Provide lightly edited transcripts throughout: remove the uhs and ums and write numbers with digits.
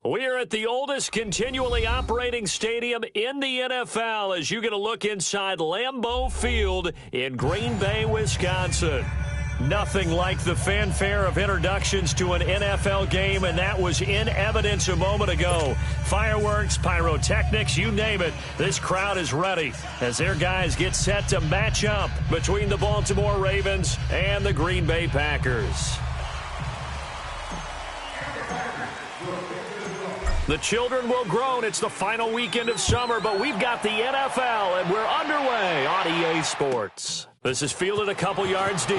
We're at the oldest continually operating stadium in the NFL as you get a look inside Lambeau Field in Green Bay, Wisconsin. Nothing like the fanfare of introductions to an NFL game, and that was in evidence a moment ago. Fireworks, pyrotechnics, you name it. This crowd is ready as their guys get set to match up between the Baltimore Ravens and the Green Bay Packers. The children will groan. It's the final weekend of summer, but we've got the NFL, and we're underway on EA Sports. This is fielded a couple yards deep.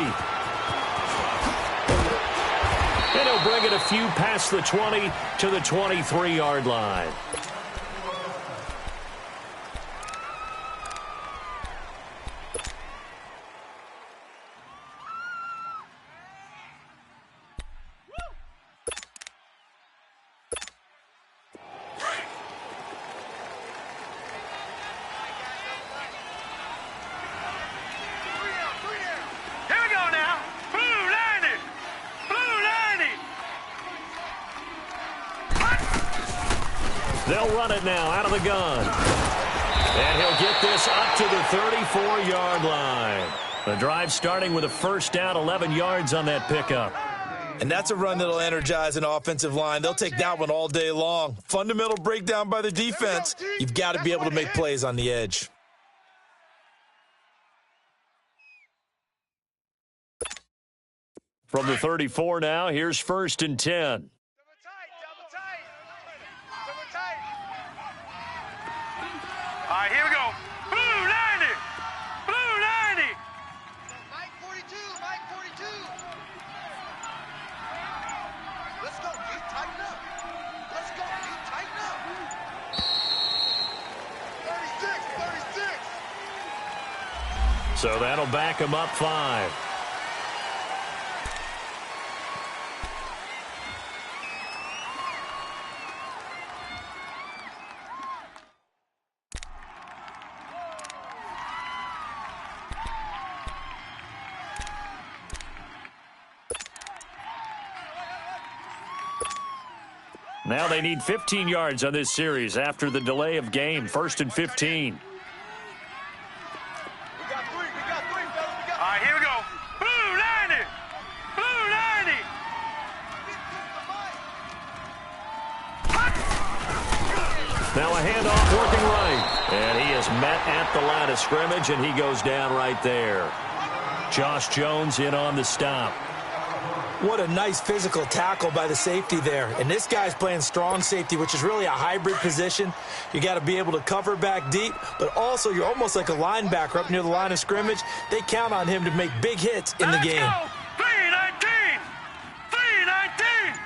And he'll bring it a few past the 20 to the 23-yard line. They'll run it now out of the gun. And he'll get this up to the 34-yard line. The drive starting with a first down, 11 yards on that pickup. And that's a run that'll energize an offensive line. They'll take that one all day long. Fundamental breakdown by the defense. You've got to be able to make plays on the edge. From the 34 now, here's 1st and 10. All right, here we go. Blue 90. Blue 90. Mike 42. Mike 42. Let's go. Keep tighten up. Let's go. Keep tighten up. 36. 36. So that'll back him up 5. Now they need 15 yards on this series after the delay of game. 1st and 15. We got three. We got three, fellas. We got All right, here we go. Blue 90. Blue 90. Now a handoff working right. And he is met at the line of scrimmage, and he goes down right there. Josh Jones in on the stop. What a nice physical tackle by the safety there. And this guy's playing strong safety, which is really a hybrid position. You got to be able to cover back deep, but also you're almost like a linebacker up near the line of scrimmage. They count on him to make big hits in the game. Go. 319. 319.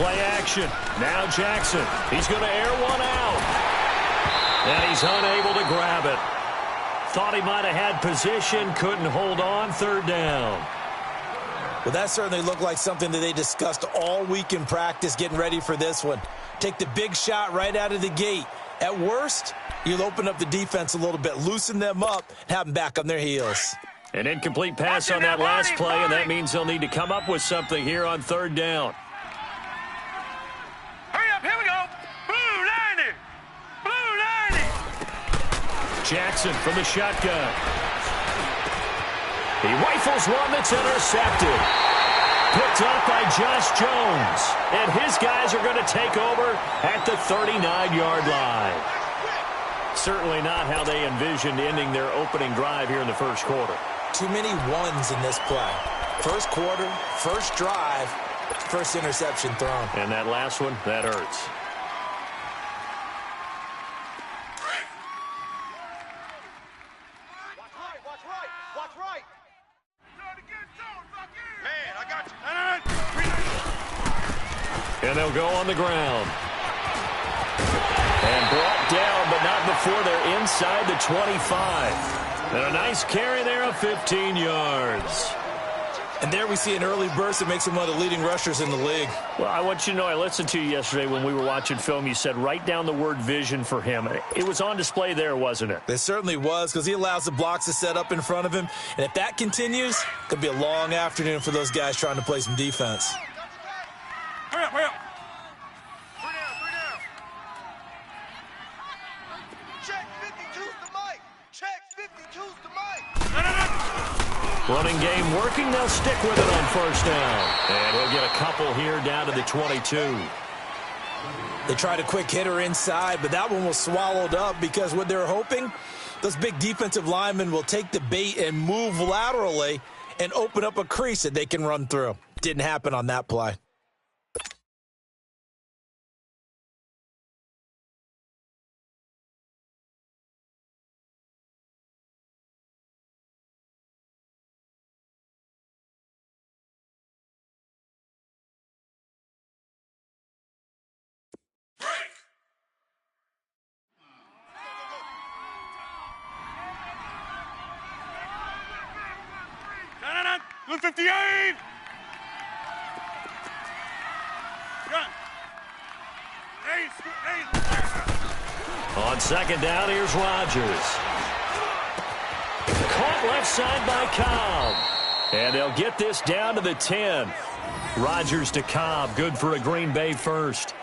Play action. Now Jackson. He's going to air one out. And he's unable to grab it. Thought he might have had position, couldn't hold on. 3rd down. Well, that certainly looked like something that they discussed all week in practice getting ready for this one. Take the big shot right out of the gate. At worst, you'll open up the defense a little bit, loosen them up, and have them back on their heels. An incomplete pass on that last play, and that means they'll need to come up with something here on 3rd down. Hurry up, here we go. Blue 90. Blue 90. Jackson from the shotgun. He rifles one that's intercepted. Picked up by Josh Jones. And his guys are going to take over at the 39-yard line. Certainly not how they envisioned ending their opening drive here in the first quarter. Too many ones in this play. First quarter, first drive, first interception thrown. And that last one, that hurts. And they'll go on the ground. And brought down, but not before they're inside the 25. And a nice carry there of 15 yards. And there we see an early burst that makes him one of the leading rushers in the league. Well, I want you to know, I listened to you yesterday when we were watching film. You said write down the word vision for him. It was on display there, wasn't it? It certainly was, because he allows the blocks to set up in front of him. And if that continues, it could be a long afternoon for those guys trying to play some defense. Hurry up, hurry up. Choose the mic. Running game working. They'll stick with it on first down. And he'll get a couple here down to the 22. They tried a quick hitter inside, but that one was swallowed up because what they're hoping, those big defensive linemen will take the bait and move laterally and open up a crease that they can run through. Didn't happen on that play. Good 58. On second down, here's Rodgers. Caught left side by Cobb. And they'll get this down to the 10. Rodgers to Cobb. Good for a Green Bay first.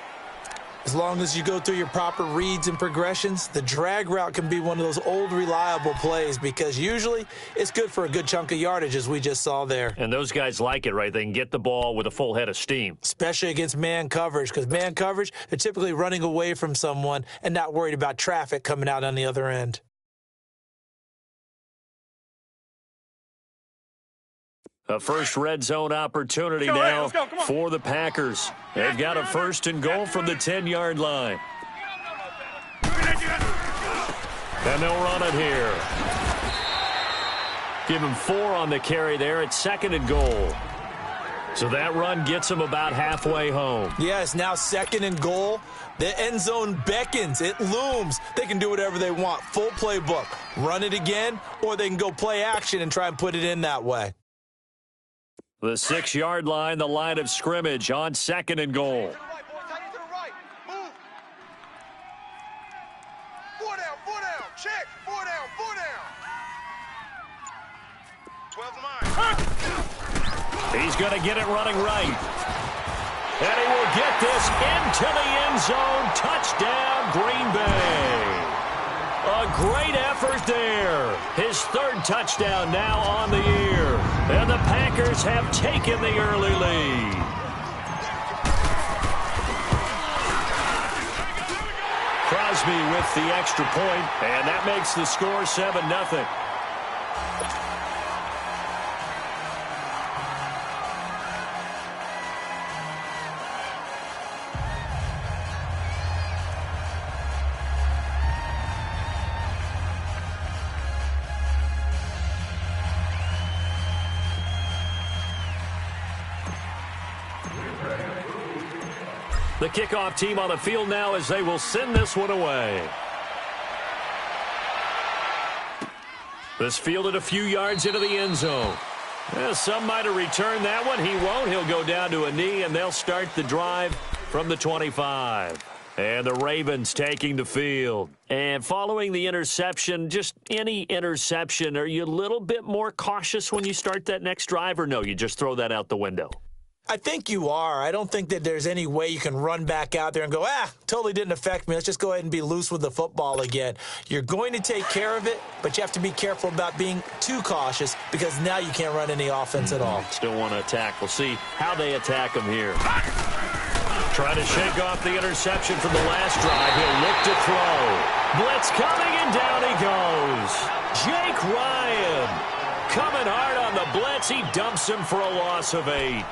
As long as you go through your proper reads and progressions, the drag route can be one of those old reliable plays because usually it's good for a good chunk of yardage, as we just saw there. And those guys like it, right? They can get the ball with a full head of steam. Especially against man coverage, because man coverage, they're typically running away from someone and not worried about traffic coming out on the other end. A first red zone opportunity now for the Packers. They've got a first and goal from the 10-yard line. And they'll run it here. Give him 4 on the carry there at second and goal. So that run gets them about halfway home. Yes, now second and goal. The end zone beckons. It looms. They can do whatever they want. Full playbook. Run it again, or they can go play action and try and put it in that way. The 6-yard line, the line of scrimmage on second and goal. Check. 4 down. 12 He's going to get it running right. And he will get this into the end zone. Touchdown, Green Bay. A great effort there. His 3rd touchdown now on the year. And the Packers have taken the early lead. Crosby with the extra point, and that makes the score 7-0. The kickoff team on the field now as they will send this one away. This fielded a few yards into the end zone. Well, some might have returned that one. He won't. He'll go down to a knee, and they'll start the drive from the 25. And the Ravens taking the field. And following the interception, just any interception, are you a little bit more cautious when you start that next drive, or no, you just throw that out the window? I think you are. I don't think that there's any way you can run back out there and go, totally didn't affect me. Let's just go ahead and be loose with the football again. You're going to take care of it, but you have to be careful about being too cautious because now you can't run any offense at all. Still want to attack. We'll see how they attack him here. Trying to shake off the interception from the last drive. He'll look to throw. Blitz coming, and down he goes. Jake Ryan coming hard on the blitz. He dumps him for a loss of 8.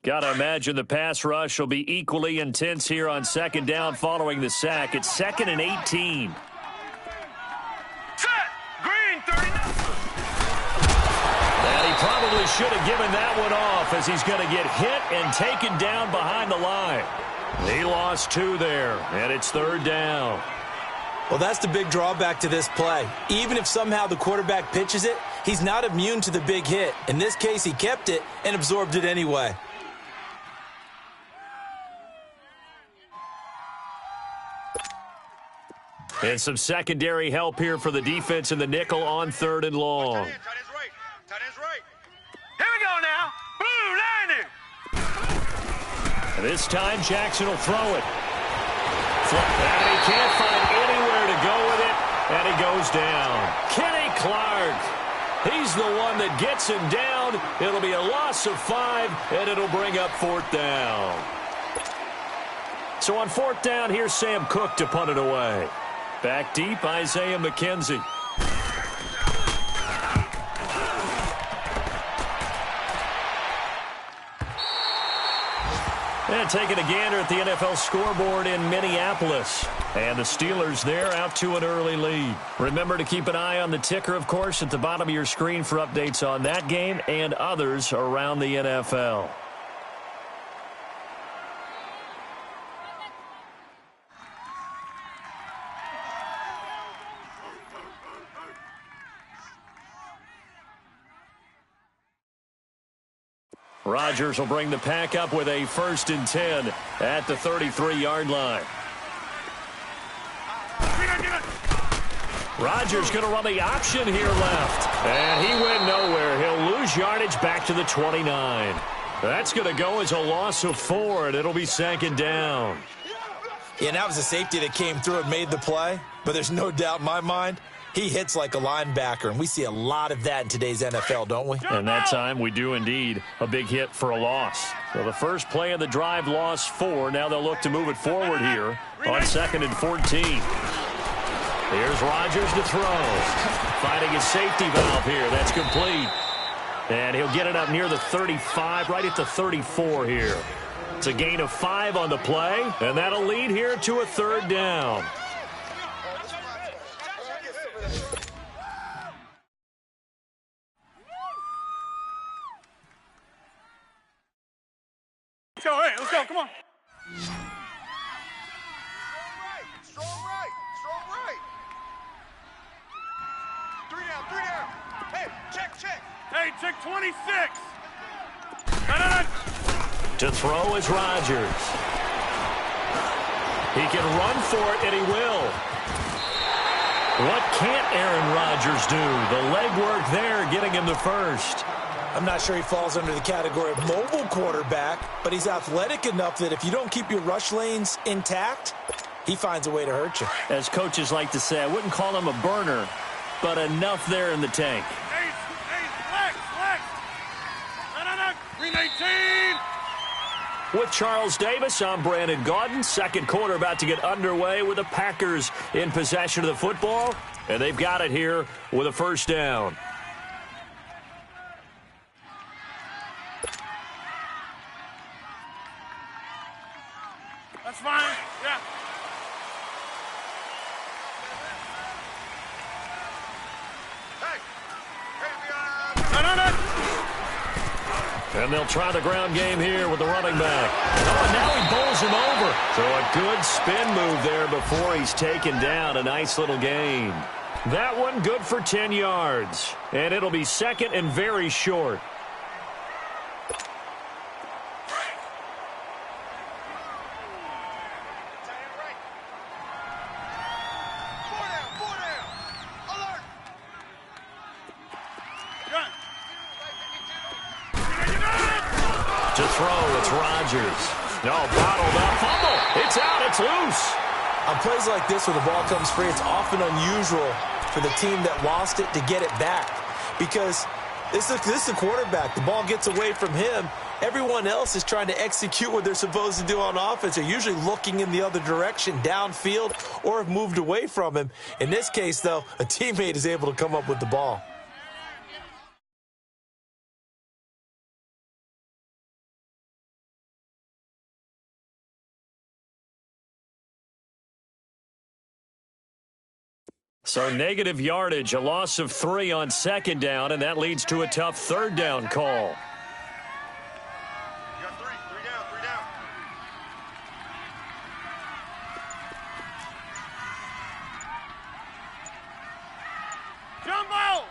Got to imagine the pass rush will be equally intense here on second down following the sack. It's 2nd and 18. Set. Green 39. And he probably should have given that one off as he's going to get hit and taken down behind the line. He lost 2 there, and it's 3rd down. Well, that's the big drawback to this play. Even if somehow the quarterback pitches it, he's not immune to the big hit. In this case, he kept it and absorbed it anyway. And some secondary help here for the defense in the nickel on 3rd and long. Tight end's right. Tight end's right. Here we go now. Blue 90. And this time, Jackson will throw it. And he can't find anywhere to go with it, and he goes down. Kenny Clark. He's the one that gets him down. It'll be a loss of 5, and it'll bring up 4th down. So on 4th down, here's Sam Cook to punt it away. Back deep, Isaiah McKenzie. And taking a gander at the NFL scoreboard in Minneapolis. And the Steelers there out to an early lead. Remember to keep an eye on the ticker, of course, at the bottom of your screen for updates on that game and others around the NFL. Rodgers will bring the pack up with a 1st and 10 at the 33-yard line. Rodgers going to run the option here left. And he went nowhere. He'll lose yardage back to the 29. That's going to go as a loss of 4, and it'll be 2nd down. Yeah, and that was a safety that came through and made the play. But there's no doubt in my mind, he hits like a linebacker, and we see a lot of that in today's NFL, don't we? And that time we do indeed. A big hit for a loss. So the first play of the drive lost 4. Now they'll look to move it forward here on 2nd and 14. Here's Rodgers to throw. Finding his safety valve here. That's complete. And he'll get it up near the 35, right at the 34 here. It's a gain of 5 on the play, and that'll lead here to a 3rd down. So, hey, let's go. Come on. Strong right. Strong right. 3 down, 3 down. Hey, check. Hey, check 26. No. To throw is Rodgers. He can run for it, and he will. What can't Aaron Rodgers do? The legwork there getting him the 1st. I'm not sure he falls under the category of mobile quarterback, but he's athletic enough that if you don't keep your rush lanes intact, he finds a way to hurt you. As coaches like to say, I wouldn't call him a burner, but enough there in the tank. Hey, flex. No. Green 18. With Charles Davis, I'm Brandon Gaudin. 2nd quarter about to get underway with the Packers in possession of the football, and they've got it here with a 1st down. That's fine. Yeah. No. And they'll try the ground game here with the running back. Oh, and now he bowls him over. So a good spin move there before he's taken down. A nice little gain. That one good for 10 yards. And it'll be 2nd and very short. To throw, it's Rodgers. No, bottled up. Fumble. It's out. It's loose. On plays like this where the ball comes free, it's often unusual for the team that lost it to get it back. Because this is a quarterback. The ball gets away from him. Everyone else is trying to execute what they're supposed to do on offense. They're usually looking in the other direction, downfield, or have moved away from him. In this case, though, a teammate is able to come up with the ball. So negative yardage, a loss of 3 on 2nd down, and that leads to a tough 3rd down call. You got 3 down, 3 down. Jumbo!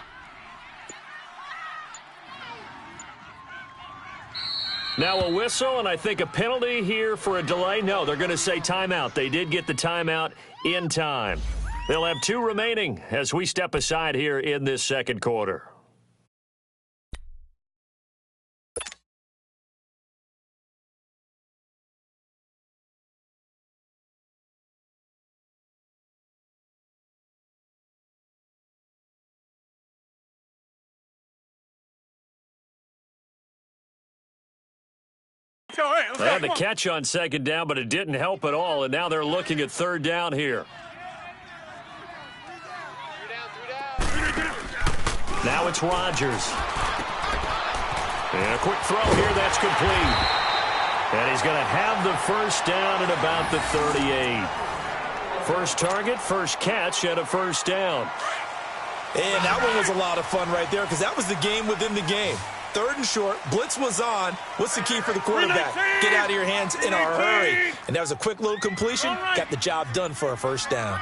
Now a whistle, and I think a penalty here for a delay. No, they're going to say timeout. They did get the timeout in time. They'll have 2 remaining as we step aside here in this second quarter. They had the catch on second down, but it didn't help at all, and now they're looking at third down here. Now it's Rodgers. And a quick throw here, that's complete. And he's going to have the first down at about the 38. First target, first catch, and a first down. And that one was a lot of fun right there because that was the game within the game. 3rd and short, blitz was on. What's the key for the quarterback? Get out of your hands in a hurry. And that was a quick little completion. Got the job done for a first down.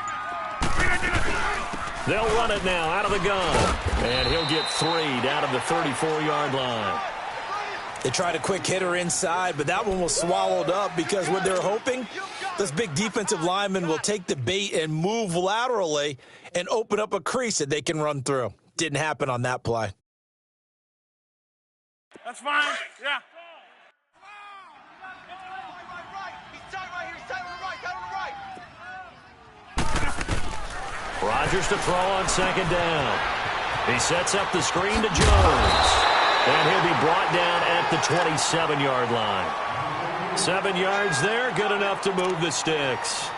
They'll run it now out of the gun. And he'll get 3 down to the 34-yard line. They tried a quick hitter inside, but that one was swallowed up because what they're hoping, this big defensive lineman will take the bait and move laterally and open up a crease that they can run through. Didn't happen on that play. That's fine. Yeah. He's tight right here. He's tight on the right. Tight on the right. Rodgers to throw on second down. He sets up the screen to Jones. And he'll be brought down at the 27-yard line. 7 yards there, good enough to move the sticks.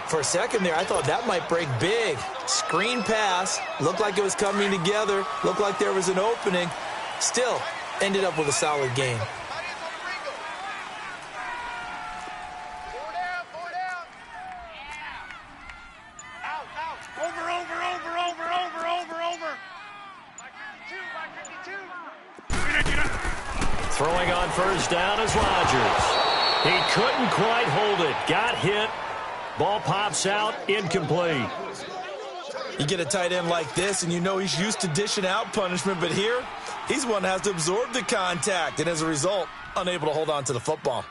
For a second there, I thought that might break big. Screen pass, looked like it was coming together, looked like there was an opening. Still, ended up with a solid game. Throwing on first down is Rodgers. He couldn't quite hold it. Got hit. Ball pops out. Incomplete. You get a tight end like this, and you know he's used to dishing out punishment, but here, he's one that has to absorb the contact, and as a result, unable to hold on to the football.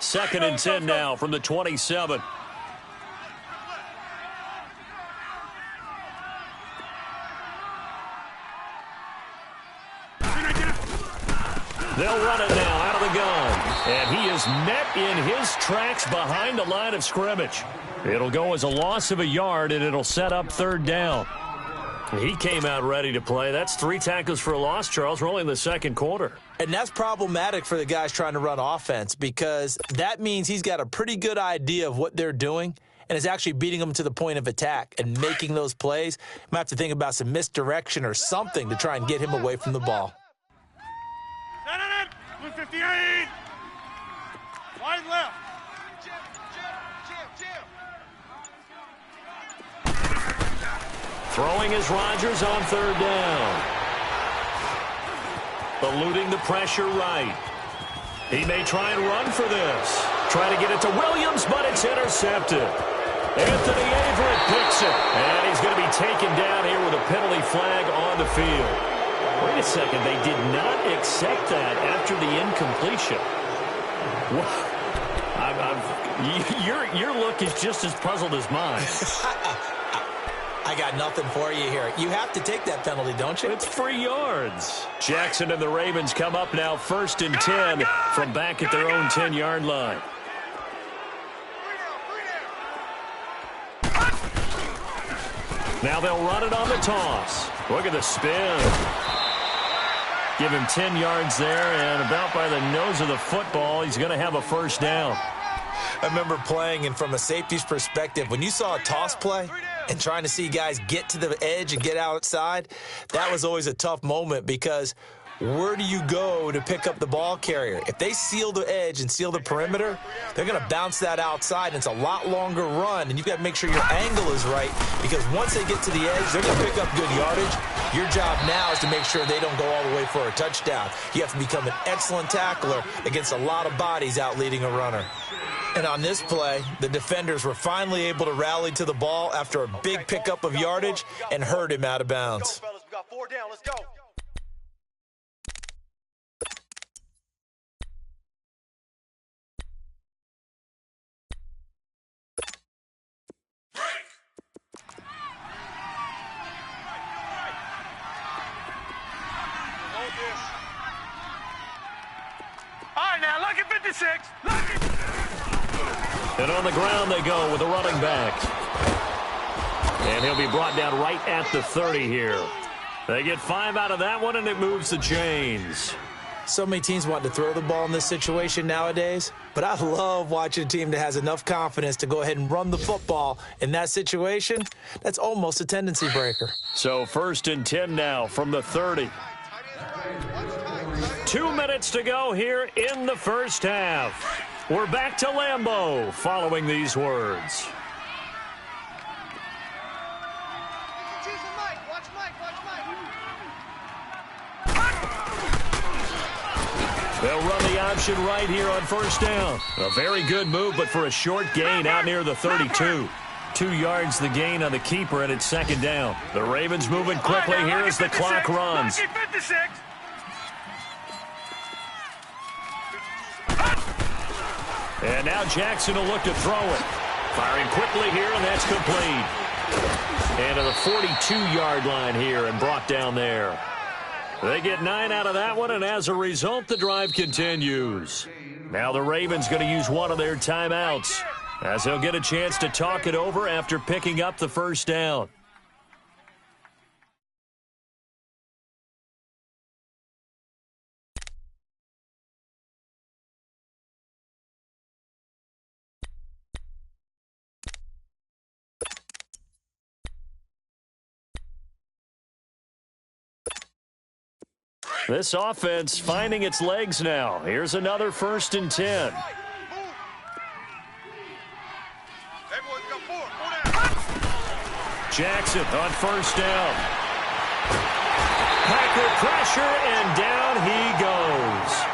2nd and 10 now from the 27. They'll run it now out of the gun. And he is met in his tracks behind the line of scrimmage. It'll go as a loss of a yard, and it'll set up third down. He came out ready to play. That's 3 tackles for a loss, Charles. We're only in the second quarter. And that's problematic for the guys trying to run offense because that means he's got a pretty good idea of what they're doing and is actually beating them to the point of attack and making those plays. Might have to think about some misdirection or something to try and get him away from the ball. 58. Wide left. Throwing is Rodgers on third down. Eluding the pressure right. He may try and run for this. Try to get it to Williams, but it's intercepted. Anthony Averett picks it. And he's going to be taken down here with a penalty flag on the field. Wait a second, they did not accept that after the incompletion. Your look is just as puzzled as mine. I got nothing for you here. You have to take that penalty, don't you? It's 3 yards. Jackson and the Ravens come up now 1st and 10 from back at their own 10-yard line. Now they'll run it on the toss. Look at the spin. Give him 10 yards there, and about by the nose of the football, he's going to have a first down. I remember playing, and from a safety's perspective, when you saw a toss play and trying to see guys get to the edge and get outside, that was always a tough moment because where do you go to pick up the ball carrier? If they seal the edge and seal the perimeter, they're going to bounce that outside, and it's a lot longer run, and you've got to make sure your angle is right because once they get to the edge, they're going to pick up good yardage. Your job now is to make sure they don't go all the way for a touchdown. You have to become an excellent tackler against a lot of bodies out leading a runner. And on this play, the defenders were finally able to rally to the ball after a big pickup of yardage and herd him out of bounds. Let's go, fellas. We got 4 down. Let's go. 56. Lucky. And on the ground they go with a running back. And he'll be brought down right at the 30 here. They get 5 out of that one, and it moves the chains. So many teams want to throw the ball in this situation nowadays, but I love watching a team that has enough confidence to go ahead and run the football. In that situation, that's almost a tendency breaker. So 1st and 10 now from the 30. 2 minutes to go here in the first half. We're back to Lambeau following these words. They'll run the option right here on 1st down. A very good move, but for a short gain out near the 32. 2 yards the gain on the keeper, and it's 2nd down. The Ravens moving quickly here as the clock runs. And now Jackson will look to throw it. Firing quickly here, and that's complete. And to the 42-yard line here and brought down there. They get 9 out of that one, and as a result, the drive continues. Now the Ravens going to use one of their timeouts, as they'll get a chance to talk it over after picking up the 1st down. This offense finding its legs now. Here's another 1st and 10. Jackson on 1st down. Packer pressure, and down he goes.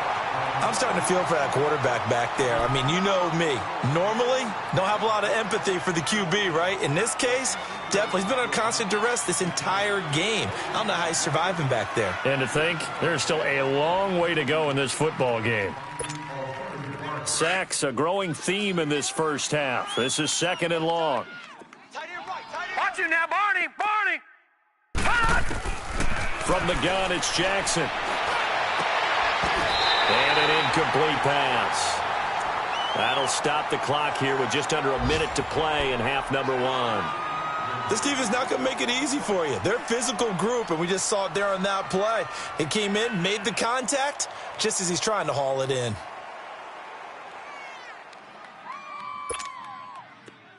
I'm starting to feel for that quarterback back there. I mean, you know me. Normally, don't have a lot of empathy for the QB, right? In this case, definitely. He's been under constant duress this entire game. I don't know how he's surviving back there. And to think, there's still a long way to go in this football game. Sacks, a growing theme in this first half. This is 2nd and long. Watch him now, Barney. Barney. From the gun, it's Jackson. And an incomplete pass. That'll stop the clock here with just under a minute to play in half number 1. This defense is not going to make it easy for you. They're a physical group, and we just saw it there on that play. He came in, made the contact, just as he's trying to haul it in.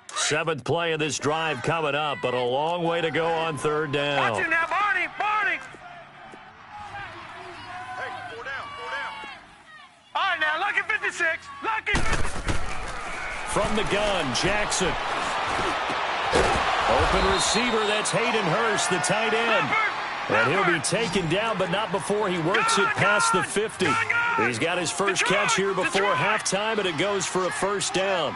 7th play of this drive coming up, but a long way to go on 3rd down. Watch him now, Barney. Barney. All right, now, lucky 56. Lucky 56. From the gun, Jackson. Open receiver, that's Hayden Hurst, the tight end. And he'll be taken down, but not before he works it past the 50. He's got his first catch here before halftime, and it goes for a 1st down.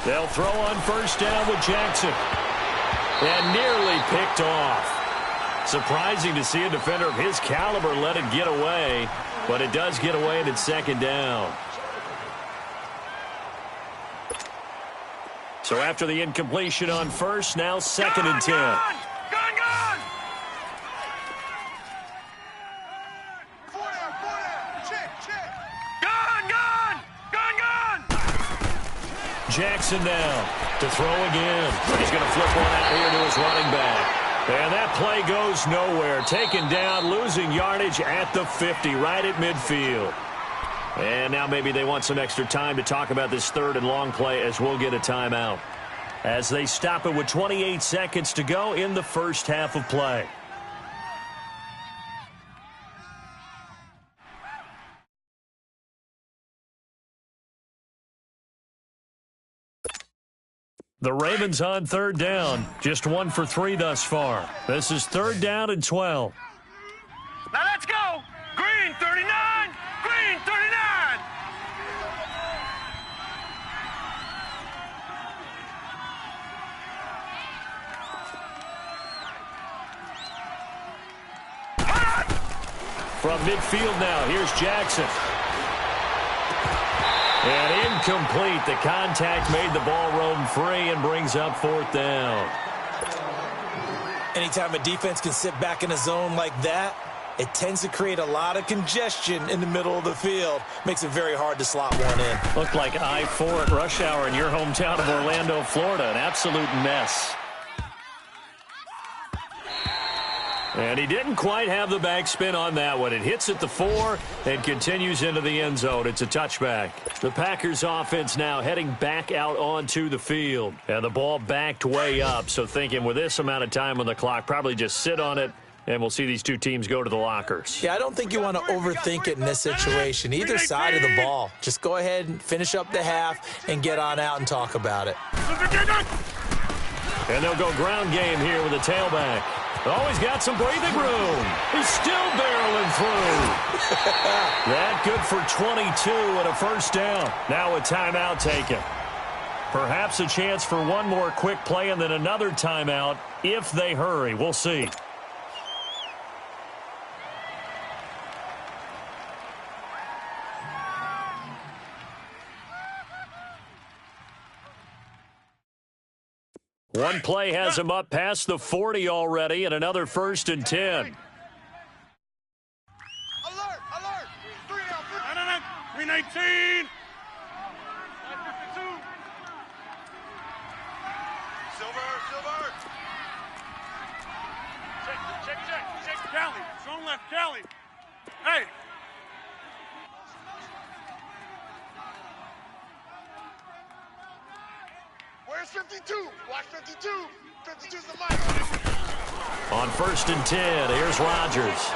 They'll throw on 1st down with Jackson. And nearly picked off. Surprising to see a defender of his caliber let it get away. But it does get away, and it's 2nd down. So after the incompletion on 1st, now 2nd and 10. Gun! Jackson now to throw again. He's going to flip one out here to his running back. And that play goes nowhere. Taken down, losing yardage at the 50, right at midfield. And now maybe they want some extra time to talk about this 3rd and long play, as we'll get a timeout, as they stop it with 28 seconds to go in the first half of play. The Ravens on 3rd down, just 1 for 3 thus far. This is 3rd down and 12. Now let's go. Green 39. Green 39. From midfield now, here's Jackson. And incomplete. The contact made the ball roam free and brings up 4th down. Anytime a defense can sit back in a zone like that, it tends to create a lot of congestion in the middle of the field. Makes it very hard to slot one in. Looked like I-4 at rush hour in your hometown of Orlando, Florida. An absolute mess. And he didn't quite have the backspin on that one. It hits at the 4 and continues into the end zone. It's a touchback. The Packers offense now heading back out onto the field. And the ball backed way up. So thinking with this amount of time on the clock, probably just sit on it, and we'll see these two teams go to the lockers. Yeah, I don't think you want to overthink it in this situation. Either side of the ball. Just go ahead and finish up the half and get on out and talk about it. And they'll go ground game here with a tailback. Oh, he's got some breathing room. He's still barreling through. That good for 22 and a first down. Now a timeout taken. Perhaps a chance for one more quick play and then another timeout if they hurry. We'll see. One play has him up past the 40 already, and another 1st and 10. Alert! Alert! 3 down. 319. 552. Silver. Check. Cali. Strong left, Cali. Hey. Where's 52? Watch 52. 52's the mic. On 1st and 10, here's Rodgers.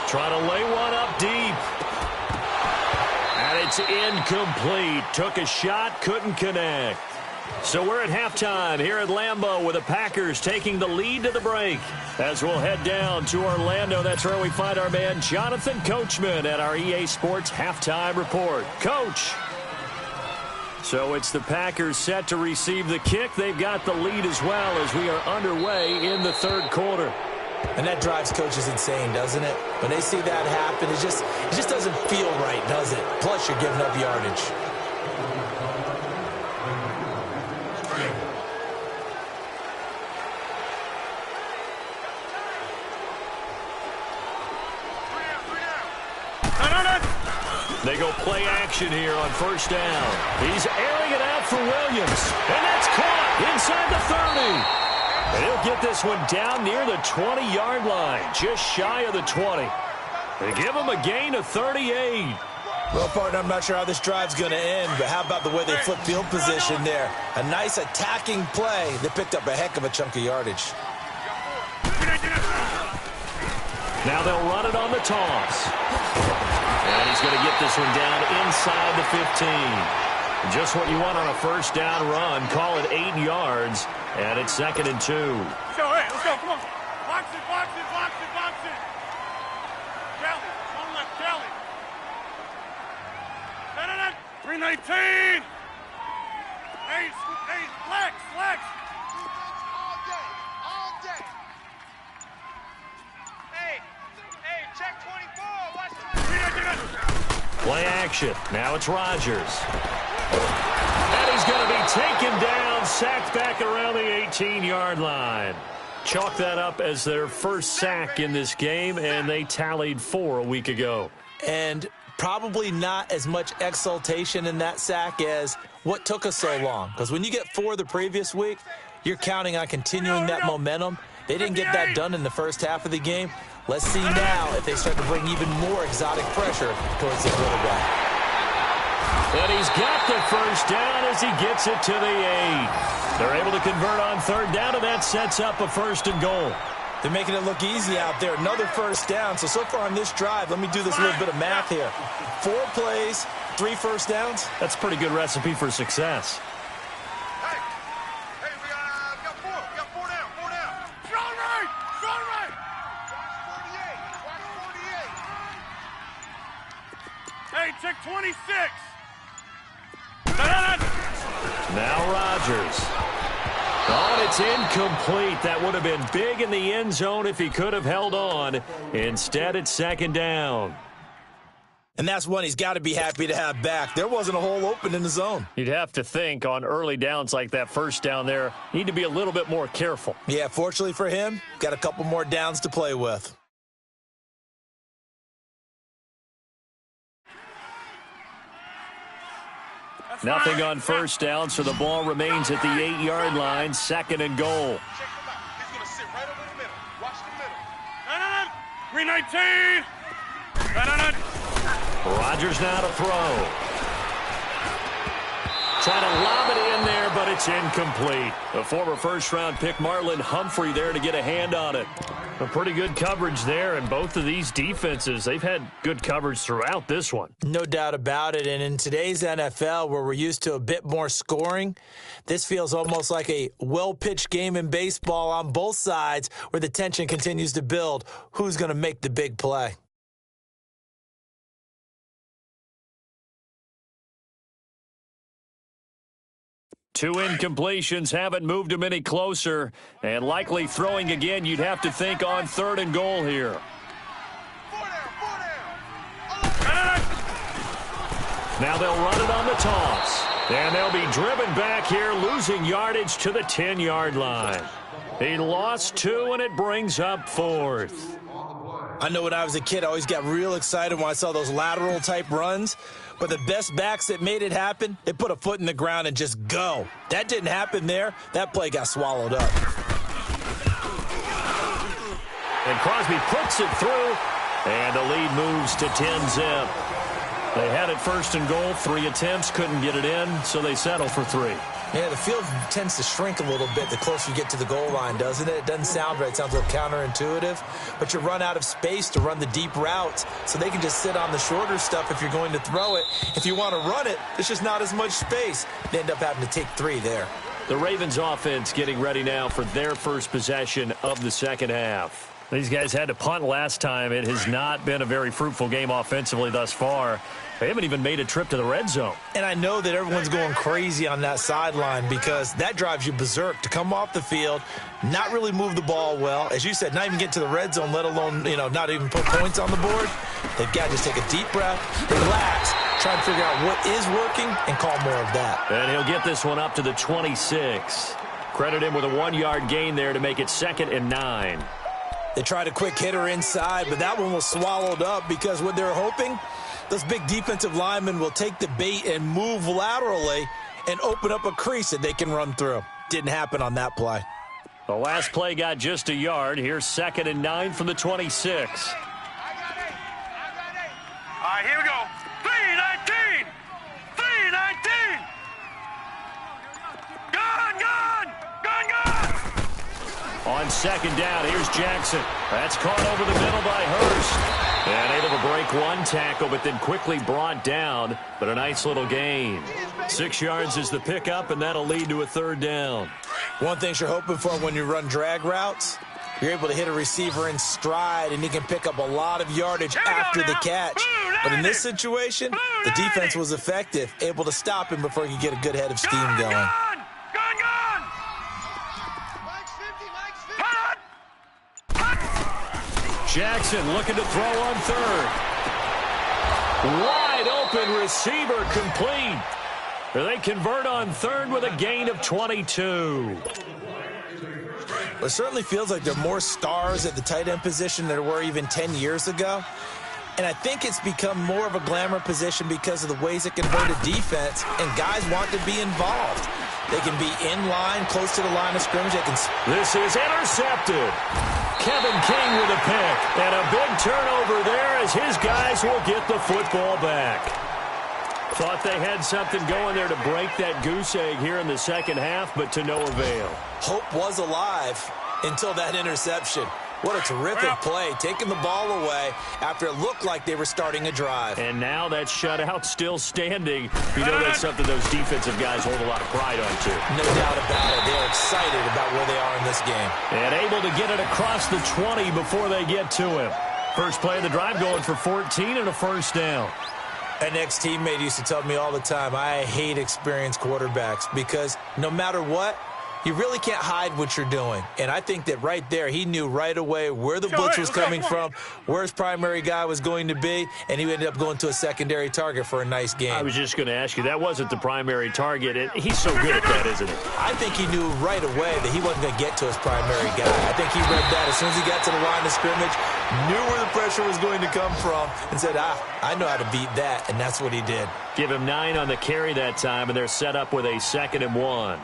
Trying to lay one up deep. And it's incomplete. Took a shot, couldn't connect. So we're at halftime here at Lambeau with the Packers taking the lead to the break. As we'll head down to Orlando, that's where we find our man Jonathan Coachman at our EA Sports Halftime Report. Coach. So it's the Packers set to receive the kick. They've got the lead as well as we are underway in the 3rd quarter. And that drives coaches insane, doesn't it? When they see that happen, it just doesn't feel right, does it? Plus, you're giving up yardage. They go play action here on 1st down. He's airing it out for Williams. And that's caught inside the 30. And he'll get this one down near the 20-yard line, just shy of the 20. They give him a gain of 38. Well, partner, I'm not sure how this drive's going to end, but how about the way they flip field position there? A nice attacking play. They picked up a heck of a chunk of yardage. Now they'll run it on the toss. And he's going to get this one down inside the 15. Just what you want on a 1st down run. Call it 8 yards, and it's 2nd and 2. Let's go, come on. Box it. Cali, strong left, Cali. 319. Hey, flex. All day. Hey, check 24. Watch 24. Play action. Now it's Rodgers. And he's going to be taken down, sacked back around the 18-yard line. Chalk that up as their first sack in this game, and they tallied 4 a week ago. And probably not as much exultation in that sack as what took us so long. Because when you get 4 the previous week, you're counting on continuing that momentum. They didn't get that done in the first half of the game. Let's see now if they start to bring even more exotic pressure towards the quarterback. And he's got the first down as he gets it to the 8. They're able to convert on 3rd down, and that sets up a 1st and goal. They're making it look easy out there. Another 1st down. So far on this drive, let me do this little bit of math here. 4 plays, 3 1st downs. That's a pretty good recipe for success. Hey, we got 4. We got 4 down. Strong right. Watch 48. Hey, check 26. Now Rodgers. Oh, and it's incomplete. That would have been big in the end zone if he could have held on. Instead, it's 2nd down. And that's one he's got to be happy to have back. There wasn't a hole open in the zone. You'd have to think on early downs like that 1st down there, need to be a little bit more careful. Yeah, fortunately for him, got a couple more downs to play with. Nothing on first down, so the ball remains at the 8-yard line, 2nd and goal. Check him out. He's going to sit right over the middle. Watch the middle. 319. Rodgers now to throw. Trying to lob it in there, but it's incomplete. A former first-round pick, Marlon Humphrey, there to get a hand on it. A pretty good coverage there, and both of these defenses, they've had good coverage throughout this one. No doubt about it, and in today's NFL, where we're used to a bit more scoring, this feels almost like a well-pitched game in baseball on both sides, where the tension continues to build. Who's going to make the big play? Two incompletions haven't moved him any closer, and likely throwing again, you'd have to think on 3rd and goal here. 4 down. Now they'll run it on the toss, and they'll be driven back here, losing yardage to the 10-yard line. He lost 2, and it brings up 4th. I know when I was a kid, I always got real excited when I saw those lateral-type runs. But the best backs that made it happen, they put a foot in the ground and just go. That didn't happen there. That play got swallowed up. And Crosby puts it through, and the lead moves to 10-zip. They had it 1st and goal, 3 attempts, couldn't get it in, so they settle for 3. Yeah, the field tends to shrink a little bit the closer you get to the goal line, doesn't it? It doesn't sound right. It sounds a little counterintuitive. But you run out of space to run the deep routes, so they can just sit on the shorter stuff if you're going to throw it. If you want to run it, there's just not as much space. They end up having to take 3 there. The Ravens offense getting ready now for their first possession of the second half. These guys had to punt last time. It has not been a very fruitful game offensively thus far. They haven't even made a trip to the red zone. And I know that everyone's going crazy on that sideline because that drives you berserk to come off the field, not really move the ball well. As you said, not even get to the red zone, let alone, not even put points on the board. They've got to just take a deep breath, relax, try and figure out what is working and call more of that. And he'll get this one up to the 26. Credit him with a 1-yard gain there to make it 2nd and 9. They tried a quick hitter inside, but that one was swallowed up because what they're hoping, those big defensive linemen will take the bait and move laterally and open up a crease that they can run through. Didn't happen on that play. The last play got just a yard. Here's 2nd and 9 from the 26. I got 8. All right, here we go. 319. 319. Gone. On 2nd down, here's Jackson. That's caught over the middle by Hurst. And able to break one tackle, but then quickly brought down. But a nice little gain. 6 yards is the pickup, and that'll lead to a 3rd down. One thing you're hoping for when you run drag routes, you're able to hit a receiver in stride, and he can pick up a lot of yardage after the catch. But in this situation, the defense was effective, able to stop him before he could get a good head of steam going. Gone. Jackson looking to throw on 3rd. Wide open receiver complete. They convert on 3rd with a gain of 22. It certainly feels like there are more stars at the tight end position than there were even 10 years ago. And I think it's become more of a glamour position because of the ways it can hurt a defense, and guys want to be involved. They can be in line, close to the line of scrimmage. This is intercepted. Kevin King with a pick. And a big turnover there as his guys will get the football back. Thought they had something going there to break that goose egg here in the second half, but to no avail. Hope was alive until that interception. What a terrific play, taking the ball away after it looked like they were starting a drive. And now that shutout still standing. You know that's something those defensive guys hold a lot of pride on, too. No doubt about it. They're excited about where they are in this game. And able to get it across the 20 before they get to him. First play of the drive going for 14 and a 1st down. An ex-teammate used to tell me all the time, I hate experienced quarterbacks because no matter what, you really can't hide what you're doing. And I think that right there, he knew right away where the blitz was coming from, where his primary guy was going to be, and he ended up going to a secondary target for a nice game. I was just going to ask you, that wasn't the primary target. He's so good at that, isn't he? I think he knew right away that he wasn't going to get to his primary guy. I think he read that as soon as he got to the line of scrimmage, knew where the pressure was going to come from, and said, I know how to beat that, and that's what he did. Give him 9 on the carry that time, and they're set up with a 2nd and 1.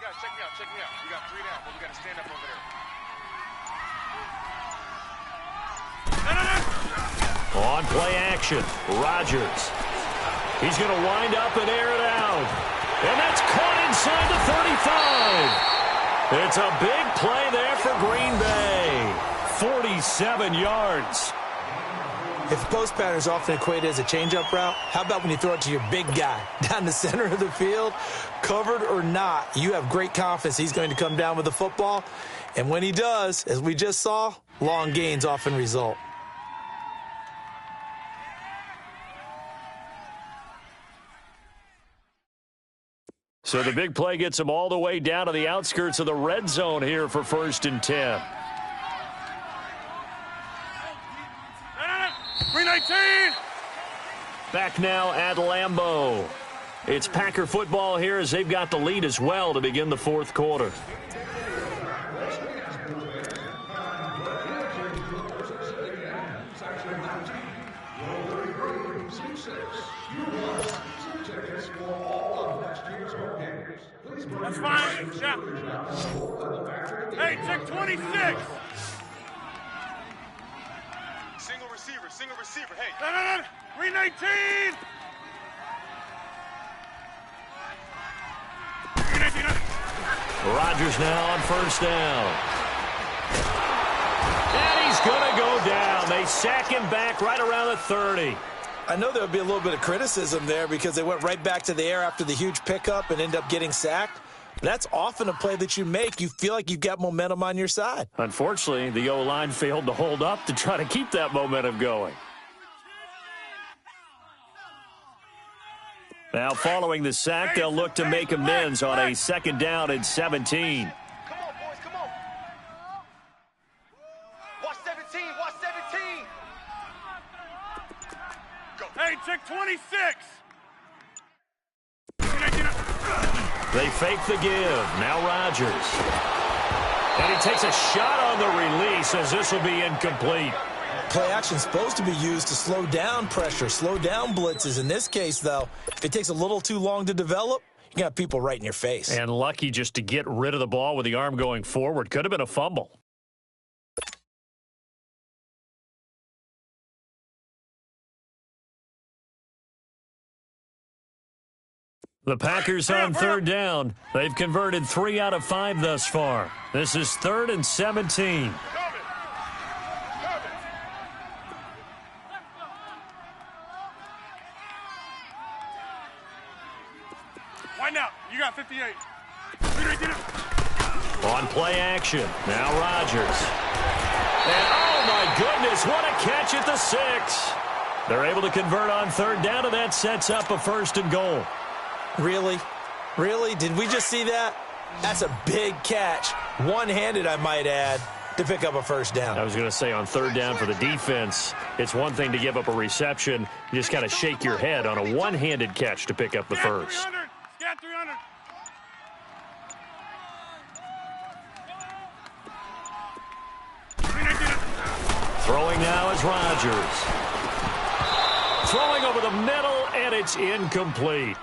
Guys, check me out. We got 3 down, but we got to stand up over there. On play action, Rodgers. He's going to wind up and air it out. And that's caught inside the 35. It's a big play there for Green Bay. 47 yards. If post pattern is often equated as a change-up route, how about when you throw it to your big guy down the center of the field? Covered or not, you have great confidence he's going to come down with the football. And when he does, as we just saw, long gains often result. So the big play gets him all the way down to the outskirts of the red zone here for 1st and 10. 319! Back now at Lambeau. It's Packer football here as they've got the lead as well to begin the 4th quarter. That's fine. Yeah. Hey, check 26. Single receiver. Hey. No. 319. 319. Rodgers now on 1st down. And he's going to go down. They sack him back right around the 30. I know there would be a little bit of criticism there because they went right back to the air after the huge pickup and end up getting sacked. That's often a play that you make. You feel like you've got momentum on your side. Unfortunately, the O-line failed to hold up to try to keep that momentum going. Now, following the sack, they'll look to make amends on a 2nd down and 17. Come on, boys, come on. Watch 17, watch 17. Go. Hey, check 26. They fake the give. Now Rodgers. And he takes a shot on the release as this will be incomplete. Play action is supposed to be used to slow down pressure, slow down blitzes. In this case, though, if it takes a little too long to develop, you got people right in your face. And lucky just to get rid of the ball with the arm going forward. Could have been a fumble. The Packers on 3rd down. They've converted 3 out of 5 thus far. This is 3rd and 17. Wind out. You got 58. On play action. Now Rodgers. And oh my goodness, what a catch at the 6. They're able to convert on 3rd down, and that sets up a 1st and goal. Really? Really? Did we just see that? That's a big catch. One-handed, I might add, to pick up a 1st down. I was going to say on 3rd down for the defense, it's one thing to give up a reception. You just kind of shake your head on a one-handed catch to pick up the 1st. Scat 300. Throwing now is Rodgers. Throwing over the middle, and it's incomplete.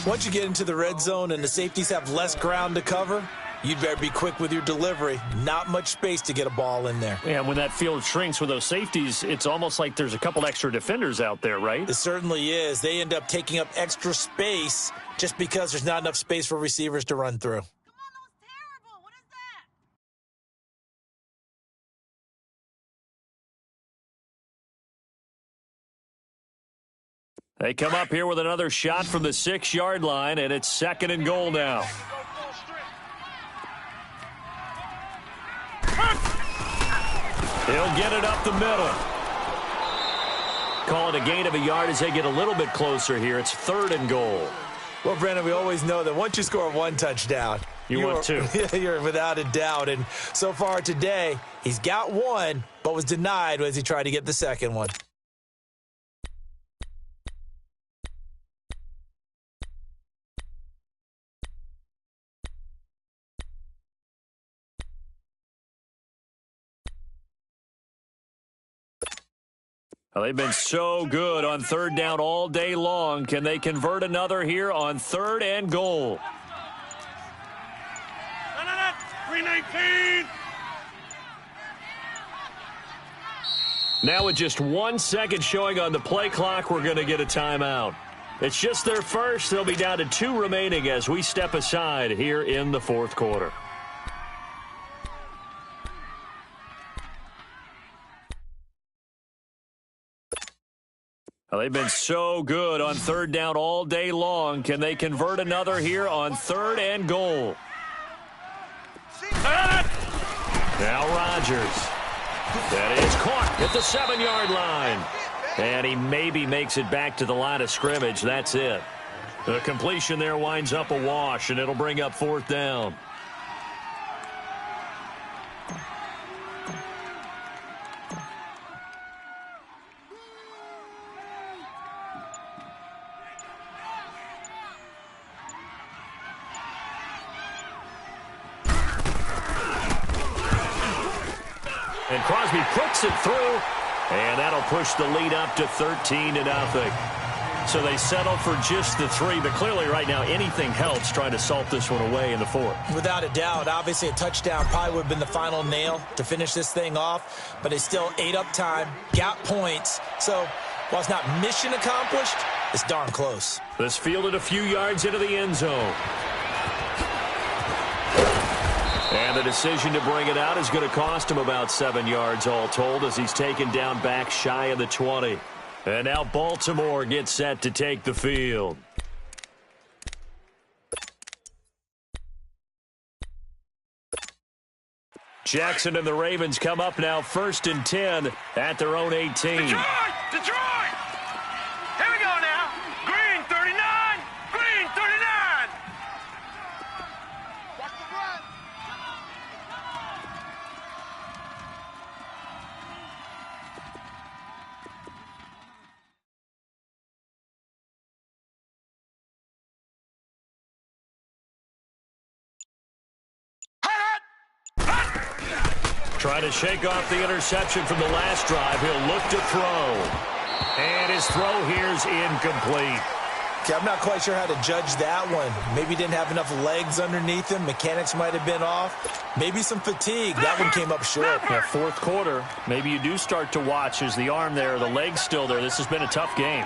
Once you get into the red zone and the safeties have less ground to cover, you'd better be quick with your delivery. Not much space to get a ball in there. And when that field shrinks with those safeties, it's almost like there's a couple extra defenders out there, right? It certainly is. They end up taking up extra space just because there's not enough space for receivers to run through. They come up here with another shot from the 6-yard line, and it's 2nd and goal now. He'll get it up the middle. Call it a gain of a yard as they get a little bit closer here. It's 3rd and goal. Well, Brandon, we always know that once you score 1 touchdown, want 2. You're without a doubt. And so far today, he's got 1, but was denied as he tried to get the second one. Well, they've been so good on 3rd down all day long. Can they convert another here on 3rd and goal? 319. Now with just 1 second showing on the play clock, we're going to get a timeout. It's just their first. They'll be down to 2 remaining as we step aside here in the 4th quarter. Well, they've been so good on 3rd down all day long. Can they convert another here on 3rd and goal? Now Rodgers. That is caught at the 7-yard line. And he maybe makes it back to the line of scrimmage. That's it. The completion there winds up a wash, and it'll bring up 4th down. And Crosby puts it through, and that'll push the lead up to 13-0. So they settle for just the 3, but clearly right now anything helps trying to salt this one away in the 4th. Without a doubt, obviously a touchdown probably would have been the final nail to finish this thing off, but they still ate up time, got points. So while it's not mission accomplished, it's darn close. This fielded a few yards into the end zone. And the decision to bring it out is going to cost him about 7 yards all told as he's taken down back shy of the 20. And now Baltimore gets set to take the field. Jackson and the Ravens come up now 1st and 10 at their own 18. Detroit! Detroit! Here we go now. Green 39. Green 39. Watch the run. Trying to shake off the interception from the last drive. He'll look to throw. And his throw here's incomplete. Okay, I'm not quite sure how to judge that one. Maybe he didn't have enough legs underneath him. Mechanics might have been off. Maybe some fatigue. That one came up short. Yeah, 4th quarter. Maybe you do start to watch as the arm there, the leg's still there. This has been a tough game.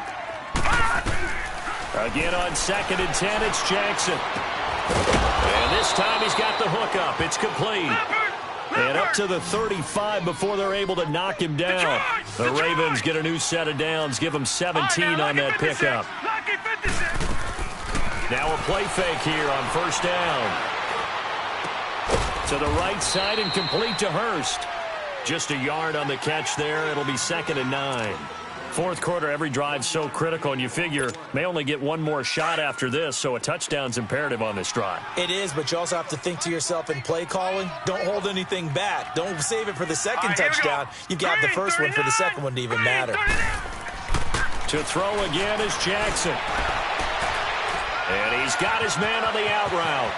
Again on 2nd and 10, it's Jackson. And this time he's got the hook up. It's complete. And up to the 35 before they're able to knock him down. The Ravens get a new set of downs, give them 17 on that pickup. Now a play fake here on 1st down. To the right side and complete to Hurst. Just a yard on the catch there. It'll be 2nd and 9. 4th quarter, every drive's so critical, and you figure may only get one more shot after this, so a touchdown's imperative on this drive. It is, but you also have to think to yourself in play calling, don't hold anything back. Don't save it for the second touchdown. You've got the first one for the second one to even matter. To throw again is Jackson. And he's got his man on the out route.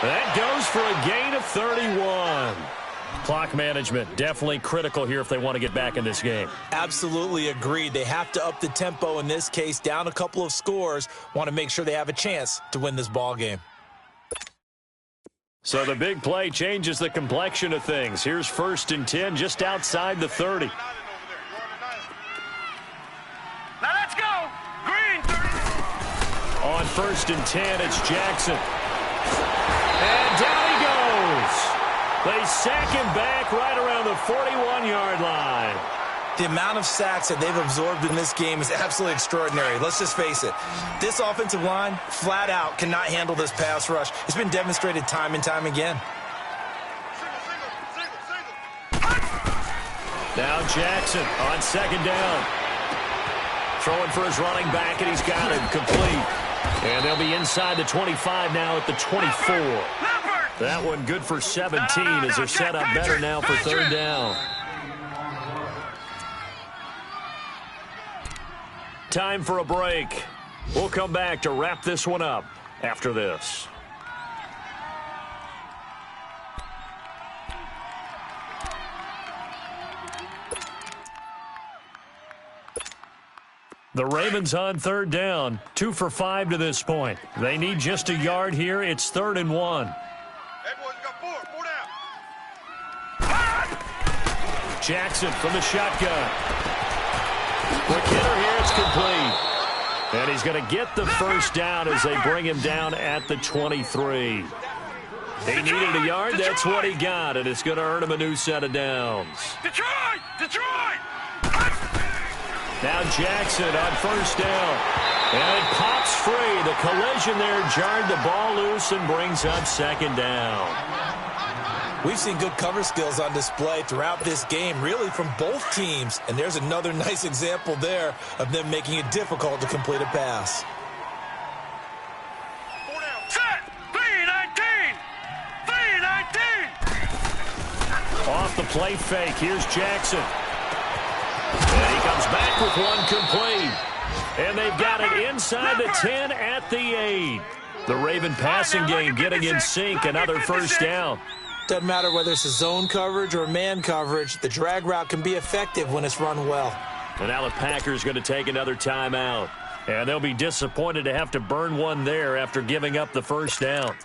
That goes for a gain of 31. Clock management definitely critical here if they want to get back in this game. Absolutely agreed. They have to up the tempo in this case, down a couple of scores, want to make sure they have a chance to win this ball game. So the big play changes the complexion of things. Here's 1st and 10 just outside the 30. Now let's go. Green 30. On 1st and 10, it's Jackson. And down he goes. They sack him back right around the 41-yard line. The amount of sacks that they've absorbed in this game is absolutely extraordinary. Let's just face it. This offensive line, flat out, cannot handle this pass rush. It's been demonstrated time and time again. Now Jackson on second down. Throwing for his running back, and he's got him complete. And they'll be inside the 25 now at the 24. That one good for 17 as they're set up better now for third down. Time for a break. We'll come back to wrap this one up after this. The Ravens on third down, 2 for 5 to this point. They need just a yard here. It's 3rd and 1. Hey, boys, got four down. Jackson from the shotgun. Quick hitter here, it's complete. And he's going to get the first down as they bring him down at the 23. He needed a yard, that's what he got, and it's going to earn him a new set of downs. Detroit! Detroit! Now Jackson on first down. And it pops free. The collision there jarred the ball loose and brings up second down. We've seen good cover skills on display throughout this game, really from both teams. And there's another nice example there of them making it difficult to complete a pass. Four down. Set! 3-19! 3-19! Off the play fake. Here's Jackson. And he comes back with one complete. And they've got it inside the 10 at the 8. The Raven passing game getting in sync. Another first down. Doesn't matter whether it's a zone coverage or man coverage. The drag route can be effective when it's run well. And now the Packers going to take another timeout. And they'll be disappointed to have to burn one there after giving up the first down.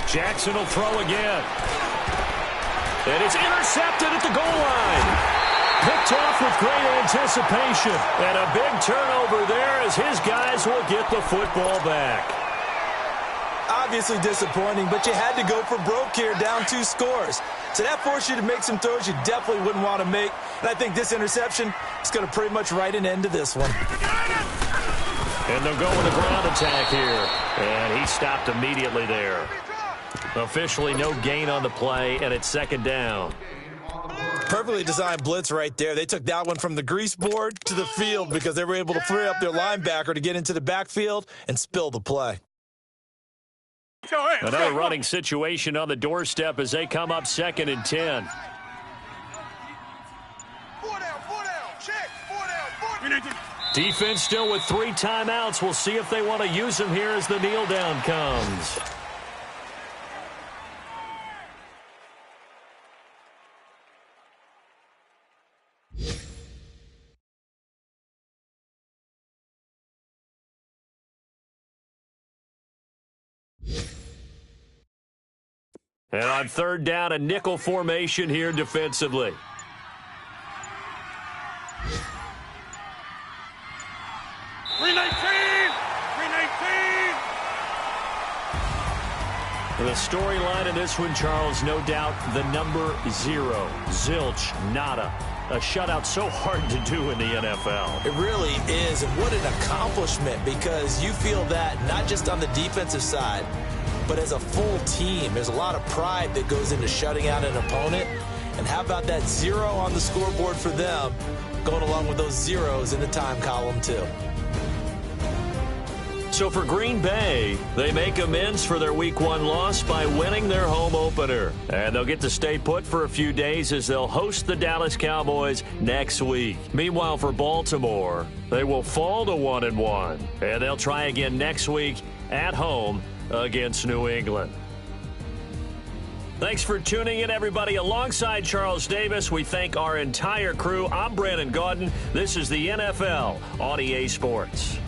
Jackson will throw again. And it's intercepted at the goal line. Picked off with great anticipation. And a big turnover there as his guys will get the football back. Obviously disappointing, but you had to go for broke here, down 2 scores. So that forced you to make some throws you definitely wouldn't want to make. And I think this interception is going to pretty much write an end to this one. And they'll go with a ground attack here. And he stopped immediately there. Officially no gain on the play, and it's second down. Perfectly designed blitz right there. They took that one from the grease board to the field because they were able to free up their linebacker to get into the backfield and spill the play. Another running situation on the doorstep as they come up 2nd and 10. 4 down, check, 4 down. Defense still with 3 timeouts. We'll see if they want to use them here as the kneel down comes. And on third down, a nickel formation here defensively. The storyline in this one, Charles, no doubt the number 0. Zilch, nada. A shutout so hard to do in the NFL. It really is, and what an accomplishment, because you feel that not just on the defensive side, but as a full team. There's a lot of pride that goes into shutting out an opponent. And how about that 0 on the scoreboard for them, going along with those zeros in the time column too. So for Green Bay, they make amends for their Week 1 loss by winning their home opener. And they'll get to stay put for a few days as they'll host the Dallas Cowboys next week. Meanwhile, for Baltimore, they will fall to 1-1. And they'll try again next week at home against New England. Thanks for tuning in, everybody. Alongside Charles Davis, we thank our entire crew. I'm Brandon Gaudin. This is the NFL on EA Sports.